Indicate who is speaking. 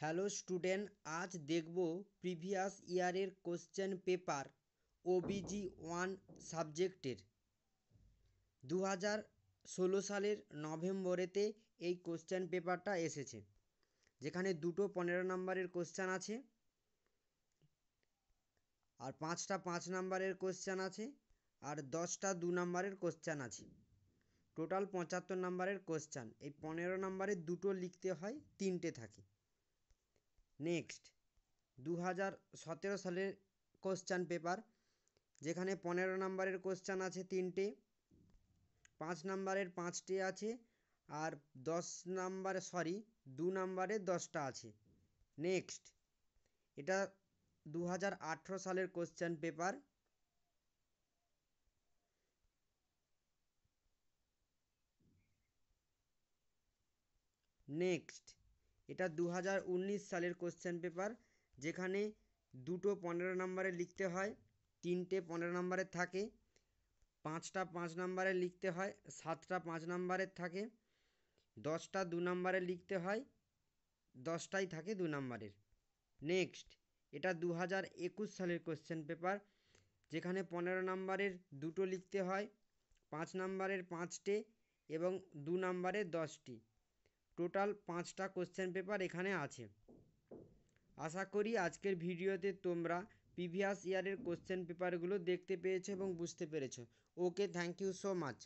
Speaker 1: Hello student, আজ দেখব previous ইয়ারের কোশ্চেন পেপার ওবিজি 1 সাবজেক্টের 2016 সালের নভেম্বরেতে এই কোশ্চেন পেপারটা এসেছে, যেখানে দুটো 15 নম্বরের কোশ্চেন আছে আর 5টা 5 নম্বরের কোশ্চেন আছে আর 10টা 2 নম্বরের কোশ্চেন আছে। টোটাল 75 নম্বরের কোশ্চেন। এই 15 নম্বরের দুটো লিখতে হয়, 3টে থাকে। নেক্সট 2017 সালের কোশ্চেন পেপার, যেখানে 15 নম্বরের কোশ্চেন আছে 3টে, 5 নম্বরের 5টে আছে আর 2 নম্বরের 10টা আছে। নেক্সট এটা 2018 সালের কোশ্চেন পেপার। নেক্সট এটা 2019 সালের কোশ্চেন পেপার, যেখানে দুটো 15 নম্বরে লিখতে হয়, 3টে 15 নম্বরের থাকে, 5টা 5 নম্বরে লিখতে হয়, 7টা 5 নম্বরের থাকে, 10টা 2 নম্বরে লিখতে হয়, 10টাই থাকে 2 নম্বরের। নেক্সট এটা 2021 সালের কোশ্চেন পেপার, যেখানে 15 নম্বরের দুটো লিখতে হয়, 5 নম্বরের 5টে এবং 2 নম্বরের 10টি। টোটাল 5টা কোশ্চেন পেপার এখানে আছে। আশা করি আজকের ভিডিওতে তোমরা প্রিভিয়াস ইয়ারের কোশ্চেন পেপারগুলো দেখতে পেয়েছো এবং বুঝতে পেরেছো। ওকে, থ্যাংক ইউ সো মাচ।